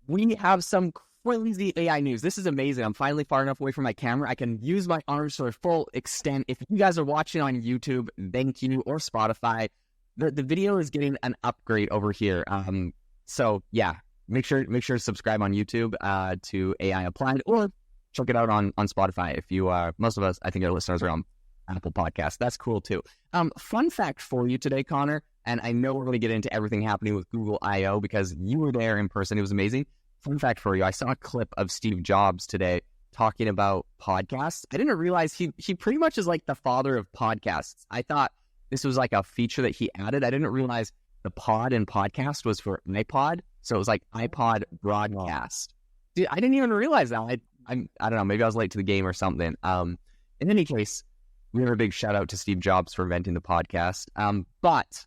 we have some crazy AI news. This is amazing. I'm finally far enough away from my camera. I can use my arms to their full extent. If you guys are watching on YouTube, thank you, or Spotify, the video is getting an upgrade over here. So yeah, make sure to subscribe on YouTube to AI Applied, or check it out on Spotify. If you most of us, I think our listeners are on Apple Podcasts. That's cool too. Fun fact for you today, Connor, and I know we're going to get into everything happening with Google I/O because you were there in person. It was amazing. Fun fact for you, I saw a clip of Steve Jobs today talking about podcasts. I didn't realize he pretty much is like the father of podcasts. I thought this was like a feature that he added. I didn't realize the pod and podcast was for iPod. So it was like iPod broadcast. Dude, I didn't even realize that. I don't know, maybe I was late to the game or something. In any case, we have a big shout out to Steve Jobs for inventing the podcast. But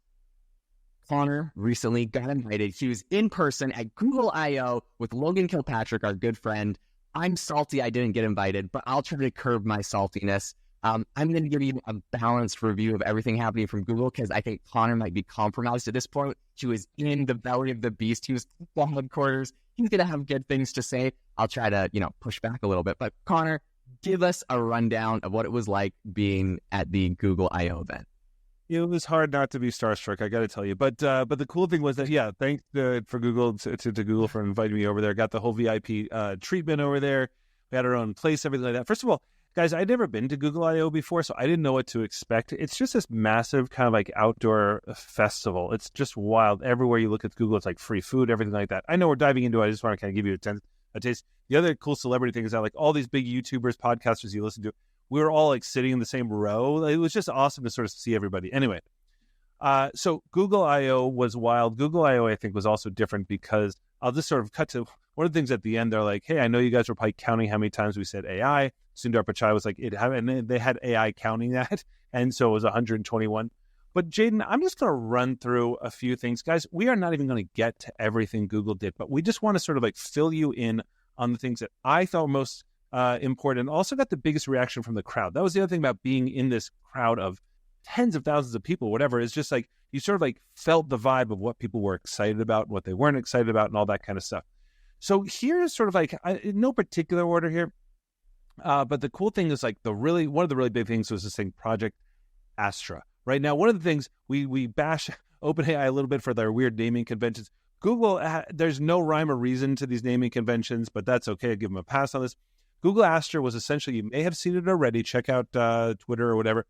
Conor recently got invited. He was in person at Google I/O with Logan Kilpatrick, our good friend. I'm salty I didn't get invited, but I'll try to curb my saltiness. I'm going to give you a balanced review of everything happening from Google because I think Conor might be compromised at this point. He was in the belly of the beast. He was in the headquarters. He's going to have good things to say. I'll try to, push back a little bit. But Conor, give us a rundown of what it was like being at the Google I/O event. It was hard not to be starstruck, I got to tell you. But the cool thing was that, thanks for Google to Google for inviting me over there. Got the whole VIP treatment over there. We had our own place, everything like that. First of all, guys, I'd never been to Google I/O before, so I didn't know what to expect. It's just this massive kind of like outdoor festival. It's just wild. Everywhere you look at Google, it's like free food, everything like that. I know we're diving into it. I just want to kind of give you a taste. The other cool celebrity thing is that like all these big YouTubers, podcasters you listen to, we were all like sitting in the same row. It was just awesome to sort of see everybody. Anyway, so Google I/O was wild. Google I/O, I think, was also different because I'll just sort of cut to one of the things at the end. They're like, hey, I know you guys were probably counting how many times we said AI. Sundar Pichai was like, and they had AI counting that. And so it was 121. But Jaden, I'm just going to run through a few things. Guys, we are not even going to get to everything Google did, but we just want to sort of like fill you in on the things that I thought most important. Also got the biggest reaction from the crowd. That was the other thing about being in this crowd of tens of thousands of people, whatever. It's just like you sort of like felt the vibe of what people were excited about, what they weren't excited about, and all that kind of stuff. So here's sort of like in no particular order here, but the cool thing is like one of the really big things was this thing, Project Astra. Right now, one of the things we bash OpenAI a little bit for their weird naming conventions. Google, there's no rhyme or reason to these naming conventions, but that's okay. I'll give them a pass on this. Google Astra was essentially, you may have seen it already, check out Twitter or whatever,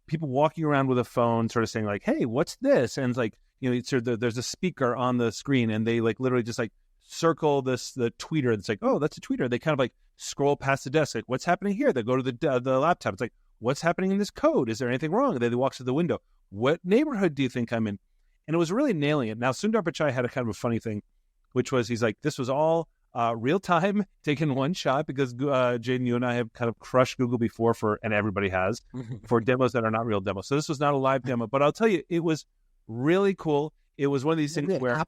people walking around with a phone sort of saying like, hey, what's this? And it's like, there's a speaker on the screen and they like literally just like circle the tweeter. It's like, oh, that's a tweeter. They kind of like scroll past the desk. Like, what's happening here? They go to the laptop. It's like, what's happening in this code? Is there anything wrong? And then they walk to the window. What neighborhood do you think I'm in? And it was really nailing it. Now, Sundar Pichai had a kind of a funny thing, which was he's like, this was all real time, taken one shot, because Jaden, you and I have kind of crushed Google before and everybody has, for demos that are not real demos. So this was not a live demo, but I'll tell you, it was really cool. It was one of these things where...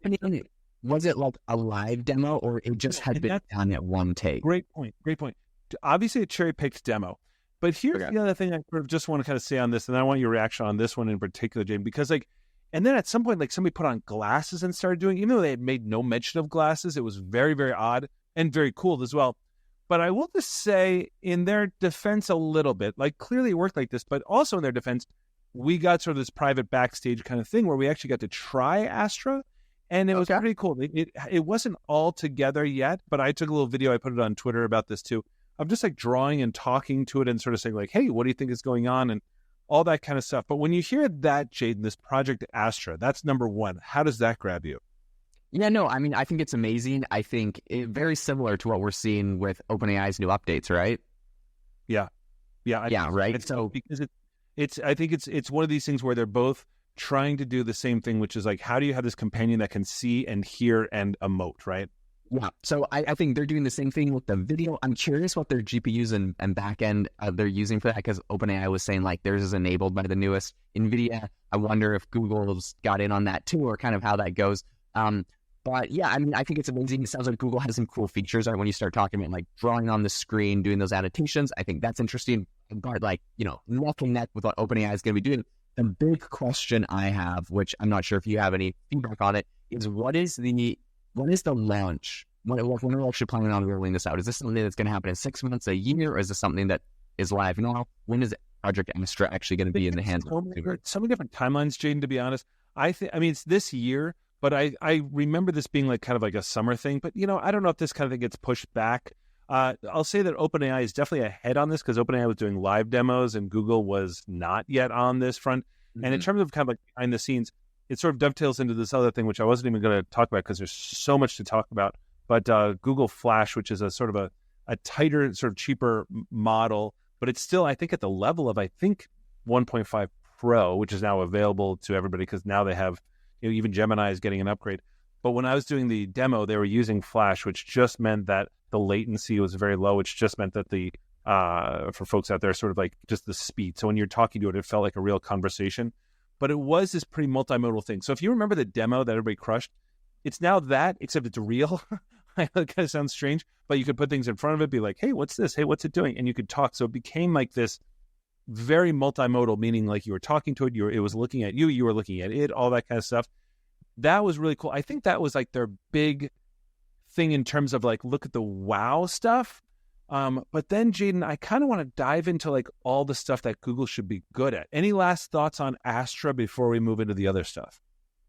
Was it like a live demo or it just had been done at one take? Great point. Obviously a cherry-picked demo. But here's the other thing I just want to kind of say on this, and I want your reaction on this one in particular, Jaden, because like, and then at some point, like somebody put on glasses and started doing, even though they had made no mention of glasses, it was very, very odd and very cool as well. But I will just say in their defense a little bit, like clearly it worked like this, but also in their defense, we got sort of this private backstage kind of thing where we actually got to try Astra. And it was pretty cool. It wasn't all together yet, but I took a little video. I put it on Twitter about this too. I'm just like drawing and talking to it and sort of saying like, hey, what do you think is going on? And all that kind of stuff. But when you hear that, Jaden, this Project Astra, that's number one. How does that grab you? Yeah, no, I mean, I think it's amazing. I think very similar to what we're seeing with OpenAI's new updates, right? Yeah, right. So because I think it's one of these things where they're both trying to do the same thing, which is like, how do you have this companion that can see and hear and emote, right? Yeah, so I think they're doing the same thing with the video. I'm curious what their GPUs and backend they're using for that, because OpenAI was saying like theirs is enabled by the newest NVIDIA. I wonder if Google's got in on that too, or kind of how that goes. But yeah, I mean, I think it's amazing. It sounds like Google has some cool features, right? When you start talking about like drawing on the screen, doing those annotations, I think that's interesting. But like, neck and neck with what OpenAI is going to be doing. The big question I have, which I'm not sure if you have any feedback on it, is what is the launch when are we actually planning on rolling this out? Is this something that's going to happen in 6 months, a year, or is this something that is live now? When is Project Astra actually going to be in the hands of consumers? So many different timelines, Jaden, to be honest. I mean, it's this year, but I remember this being like kind of like a summer thing. But, I don't know if this kind of thing gets pushed back. I'll say that OpenAI is definitely ahead on this because OpenAI was doing live demos and Google was not yet on this front. Mm-hmm. And in terms of kind of like behind the scenes, it sort of dovetails into this other thing, which I wasn't even going to talk about because there's so much to talk about. But Google Flash, which is a sort of a tighter, sort of cheaper model, but it's still, I think, at the level of, 1.5 Pro, which is now available to everybody because now they have, even Gemini is getting an upgrade. But when I was doing the demo, they were using Flash, which just meant that the latency was very low, which just meant that for folks out there, sort of like just the speed. So when you're talking to it felt like a real conversation. But it was this pretty multimodal thing. So if you remember the demo that everybody crushed, it's now that, except it's real. It kind of sounds strange, but you could put things in front of it, be like, hey, what's this? Hey, what's it doing? And you could talk. So it became like this very multimodal, meaning like you were talking to it, it was looking at you, you were looking at it, all that kind of stuff. That was really cool. I think that was like their big thing in terms of like, look at the wow stuff. But then, Jaden, I kind of want to dive into like all the stuff that Google should be good at. Any last thoughts on Astra before we move into the other stuff?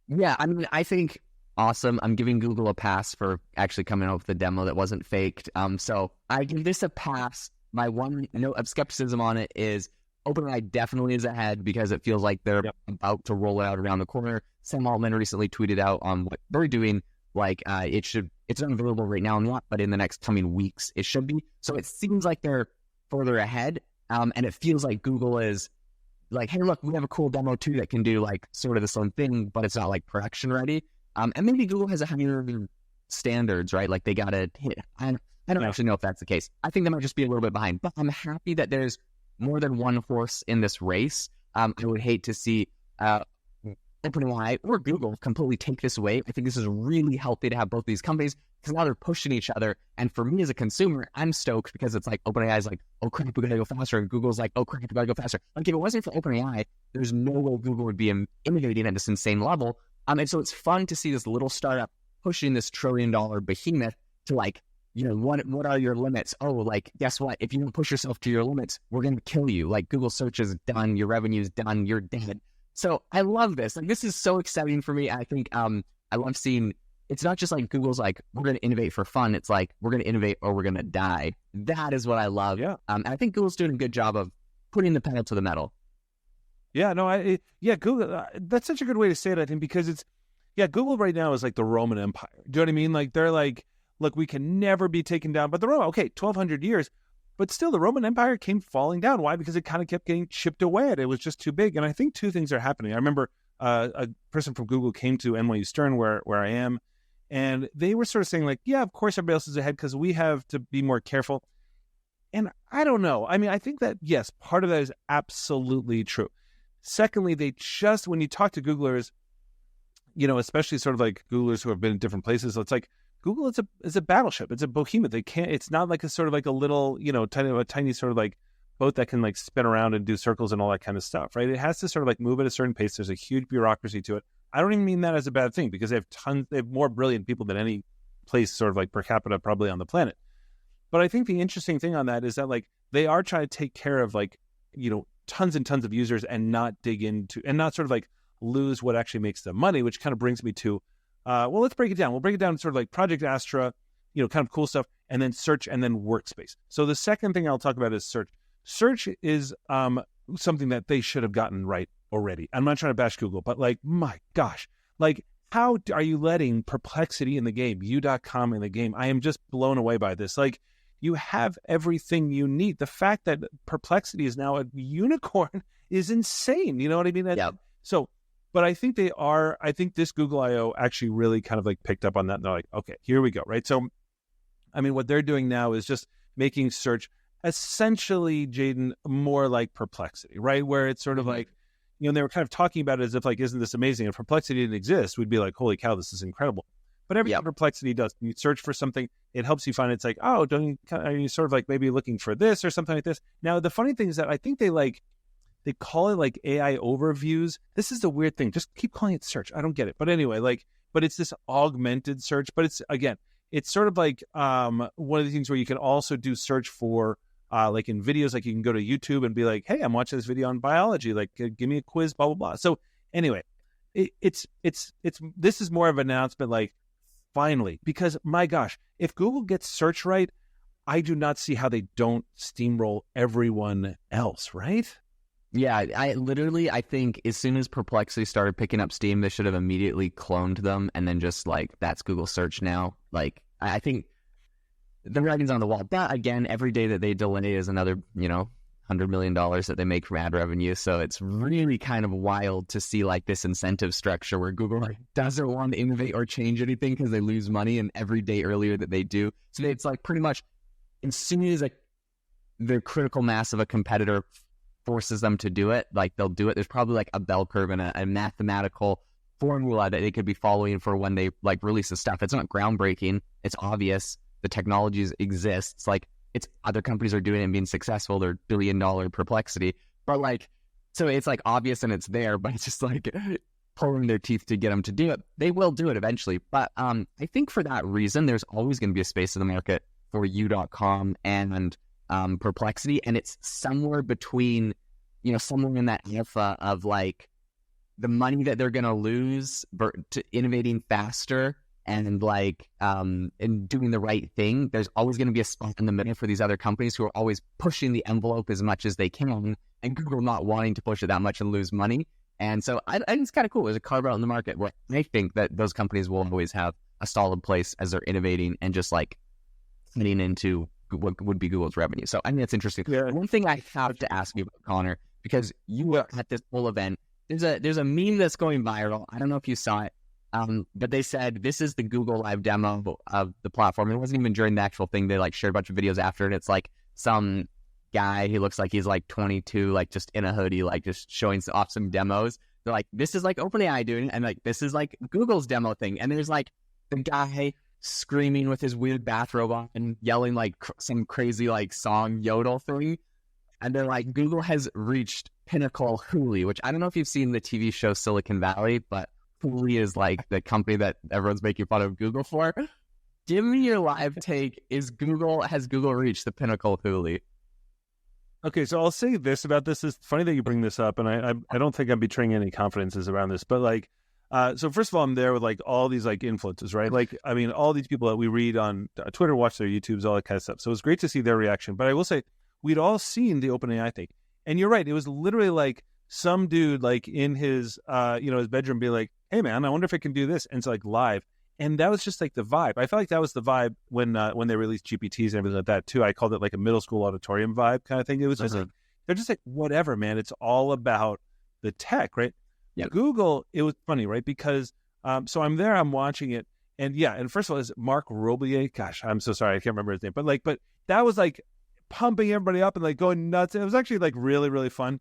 Yeah, I mean, I think awesome. I'm giving Google a pass for actually coming out with a demo that wasn't faked. So I give this a pass. My one note of skepticism on it is OpenAI definitely is ahead because it feels like they're about to roll it out around the corner. Sam Altman recently tweeted out on what they're doing. Like it's not available right now, but in the next coming weeks, it should be. So it seems like they're further ahead. And it feels like Google is like, hey, look, we have a cool demo too that can do like sort of the same thing, but it's not like production ready. And maybe Google has a higher standards, right? Like they got to hit. I don't actually know if that's the case. I think they might just be a little bit behind, but I'm happy that there's more than one horse in this race. I would hate to see OpenAI or Google completely take this away. I think this is really healthy to have both these companies because now they're pushing each other. And for me as a consumer, I'm stoked because it's like OpenAI is like, oh crap, we gotta go faster. And Google's like, oh crap, we gotta go faster. Like if it wasn't for OpenAI, there's no way Google would be innovating at this insane level. And so it's fun to see this little startup pushing this $1 trillion behemoth to like, what are your limits? Oh, like, guess what? If you don't push yourself to your limits, we're going to kill you. Like Google search is done. Your revenue is done. You're dead. So I love this. Like, this is so exciting for me. I think I love seeing, it's not just like Google's like, we're going to innovate for fun. It's like, we're going to innovate or we're going to die. That is what I love. Yeah. And I think Google's doing a good job of putting the pedal to the metal. Yeah, no, Google, that's such a good way to say it, I think, because Google right now is like the Roman Empire. Do you know what I mean? Like, they're like, look, we can never be taken down. But 1,200 years, but still the Roman Empire came falling down. Why? Because it kind of kept getting chipped away at it. It was just too big. And I think two things are happening. I remember a person from Google came to NYU Stern, where I am, and they were sort of saying like, yeah, of course everybody else is ahead because we have to be more careful. And I don't know. I mean, I think that, yes, part of that is absolutely true. Secondly, when you talk to Googlers, especially sort of like Googlers who have been in different places, it's like Google is a battleship. It's a behemoth. It's not like a sort of like a little, tiny sort of like boat that can like spin around and do circles and all that kind of stuff, right? It has to sort of like move at a certain pace. There's a huge bureaucracy to it. I don't even mean that as a bad thing because they have more brilliant people than any place sort of like per capita probably on the planet. But I think the interesting thing on that is that like they are trying to take care of like, tons and tons of users and not dig into and not sort of like lose what actually makes them money, which kind of brings me to, let's break it down. We'll break it down sort of like Project Astra, kind of cool stuff, and then search and then workspace. So the second thing I'll talk about is search. Search is something that they should have gotten right already. I'm not trying to bash Google, but like, my gosh, like how are you letting Perplexity in the game, U.com in the game? I am just blown away by this. Like, you have everything you need. The fact that Perplexity is now a unicorn is insane. You know what I mean? So, but I think this Google I/O actually really kind of like picked up on that. And they're like, okay, here we go. Right. So, I mean, what they're doing now is just making search essentially, Jaden, more like Perplexity, right? Where it's sort of like, they were kind of talking about it as if like, isn't this amazing? If Perplexity didn't exist, we'd be like, holy cow, this is incredible. But everything Perplexity does, when you search for something, it helps you find it's like, oh, are you sort of like maybe looking for this or something like this? Now, the funny thing is that I think they call it like AI overviews. This is the weird thing. Just keep calling it search. I don't get it. But anyway, but it's this augmented search. But it's it's sort of like one of the things where you can also do search for like in videos, like you can go to YouTube and be like, hey, I'm watching this video on biology, like give me a quiz, blah blah blah. So anyway, it's this is more of an announcement, like finally, because my gosh, if Google gets search right, I do not see how they don't steamroll everyone else, right? Yeah, I think as soon as Perplexity started picking up steam, they should have immediately cloned them and then just like, that's Google search now. Like, I think the writing's on the wall. But again, every day that they delay is another, $100 million that they make from ad revenue. So it's really kind of wild to see like this incentive structure where Google like doesn't want to innovate or change anything because they lose money, and every day earlier that they do. So it's like pretty much as soon as the critical mass of a competitor forces them to do it, like they'll do it. There's probably like a bell curve and a mathematical formula that they could be following for when they like release the stuff. It's not groundbreaking. It's obvious. The technologies exists. Like it's other companies are doing it and being successful. They're billion-dollar Perplexity, but like, so it's like obvious and it's there, but it's just like pulling their teeth to get them to do it. They will do it eventually. But I think for that reason, there's always going to be a space in the market for U.com and Perplexity, and it's somewhere between, somewhere in that alpha of like the money that they're going to lose to innovating faster and like and doing the right thing. There's always going to be a spot in the middle for these other companies who are always pushing the envelope as much as they can, and Google not wanting to push it that much and lose money. And so I think it's kind of cool. There's a carve out in the market where I think that those companies will always have a solid place as they're innovating and just like getting into what would be Google's revenue. So I think that's interesting. Yeah. One thing I have to ask you about, Conor, because you were at this whole event, there's a meme that's going viral. I don't know if you saw it, but they said this is the Google Live demo of the platform. It wasn't even during the actual thing. They like shared a bunch of videos after it. It's like some guy, he looks like he's like 22, like just in a hoodie, like just showing off some demos. They're like, this is like OpenAI doing, and like this is like Google's demo thing. And there's like the guy screaming with his weird bathrobe on and yelling like some crazy like song yodel thing. And they're like, Google has reached pinnacle Hooli, which I don't know if you've seen the TV show Silicon Valley, but Hooli is like the company that everyone's making fun of Google for. Give me your live take. Has Google reached the pinnacle Hooli? Okay, so I'll say this about this. It's funny that you bring this up, and I don't think I'm betraying any confidences around this, but like, so first of all, I'm there with like all these like influencers, right? Like, I mean, all these people that we read on Twitter, watch their YouTubes, all that kind of stuff. So it was great to see their reaction. But I will say, we'd all seen the OpenAI thing, and you're right. It was literally like some dude like in his his bedroom be like, "Hey man, I wonder if it can do this," and it's like live. And that was just like the vibe. I felt like that was the vibe when they released GPTs and everything like that too. I called it like a middle school auditorium vibe kind of thing. It was just like, they're just like, whatever, man. It's all about the tech, right? Yeah. Google, it was funny, right? Because so I'm there, I'm watching it. And yeah, and first of all, is Mark Roblier. Gosh, I'm so sorry. I can't remember his name. But that was like pumping everybody up and like going nuts. It was actually like really, really fun.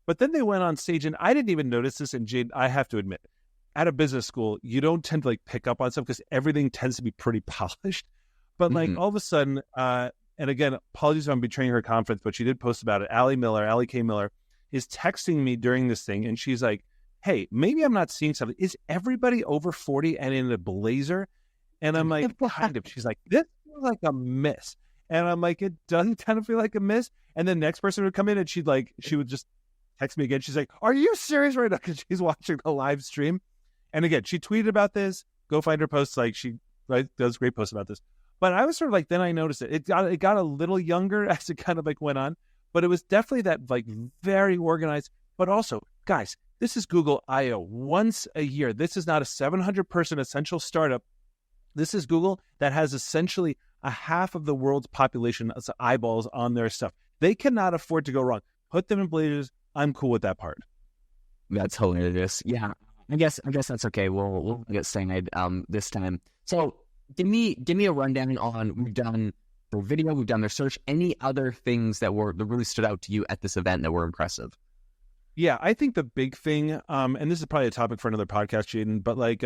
But then they went on stage and I didn't even notice this. And Jade, I have to admit, at a business school, you don't tend to like pick up on stuff because everything tends to be pretty polished. But like all of a sudden, and again, apologies if I'm betraying her confidence, but she did post about it. Allie K. Miller is texting me during this thing. And she's like, hey, maybe I'm not seeing something. Is everybody over 40 and in a blazer? And I'm like, kind of. She's like, this feels like a miss. And I'm like, it doesn't kind of feel like a miss. And the next person would come in and she would just text me again. She's like, are you serious right now? Because she's watching the live stream. And again, she tweeted about this. Go find her posts. Like she does great posts about this. But I was sort of like, then I noticed it. It got a little younger as it kind of like went on. But it was definitely that like very organized. But also, guys, this is Google I/O once a year. This is not a 700-person essential startup. This is Google that has essentially a half of the world's population as eyeballs on their stuff. They cannot afford to go wrong. Put them in blazers. I'm cool with that part. That's hilarious. Yeah. I guess that's okay. We'll get started this time. So give me a rundown on, we've done the video, we've done their search. Any other things that really stood out to you at this event that were impressive? Yeah, I think the big thing, and this is probably a topic for another podcast, Jaden, but like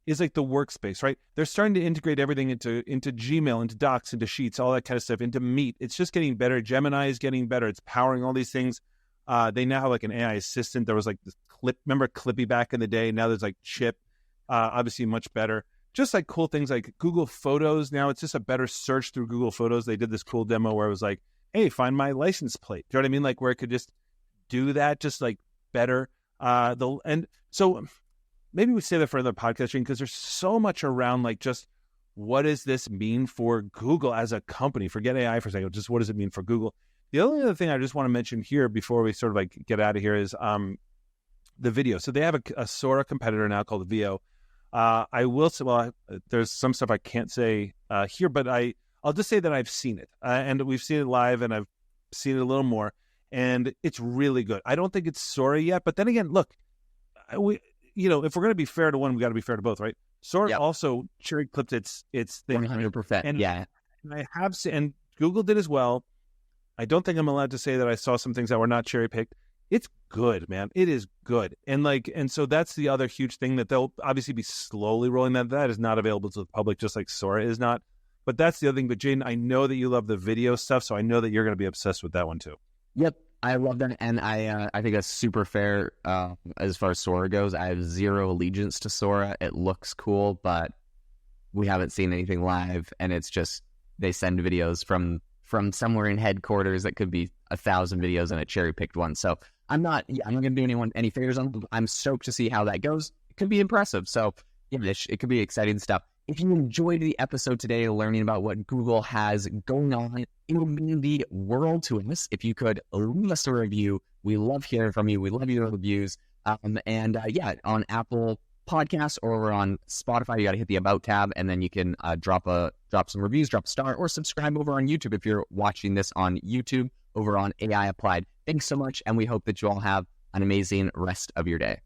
is like the workspace, right? They're starting to integrate everything into Gmail, into Docs, into Sheets, all that kind of stuff, into Meet. It's just getting better. Gemini is getting better. It's powering all these things. They now have like an AI assistant. There was like this remember Clippy back in the day? Now there's like Chip, obviously much better. just like cool things like Google Photos. Now it's just a better search through Google Photos. They did this cool demo where it was like, hey, find my license plate. Do you know what I mean? Like where it could just do that just like better. And so maybe we say that for another podcast because there's so much around like just what does this mean for Google as a company? Forget AI for a second. Just what does it mean for Google? The only other thing I just want to mention here before we sort of like get out of here is the video. So they have a Sora competitor now called Veo. I will say, well, there's some stuff I can't say here, but I'll just say that I've seen it and we've seen it live and I've seen it a little more and it's really good. I don't think it's Sora yet, but then again, look, if we're going to be fair to one, we got to be fair to both, right? Sora also cherry clipped its thing. 100%. And, yeah. And I have seen, and Google did as well. I don't think I'm allowed to say that I saw some things that were not cherry picked. It's good, man. It is good. And so that's the other huge thing that they'll obviously be slowly rolling that. That is not available to the public, just like Sora is not. But that's the other thing. But Jaden, I know that you love the video stuff, so I know that you're going to be obsessed with that one too. Yep. I love that. And I think that's super fair as far as Sora goes. I have zero allegiance to Sora. It looks cool, but we haven't seen anything live. And it's just, they send videos from somewhere in headquarters that could be 1,000 videos and a cherry picked one. So I'm not going to do anyone any favors on them. I'm stoked to see how that goes. It could be impressive. So yeah, it could be exciting stuff. If you enjoyed the episode today, learning about what Google has going on, it would mean the world to us if you could leave us a review. We love hearing from you. We love your reviews. On Apple Podcasts or on Spotify, you got to hit the About tab, and then you can drop some reviews, drop a star, or subscribe over on YouTube if you're watching this on YouTube over on AI Applied. Thanks so much, and we hope that you all have an amazing rest of your day.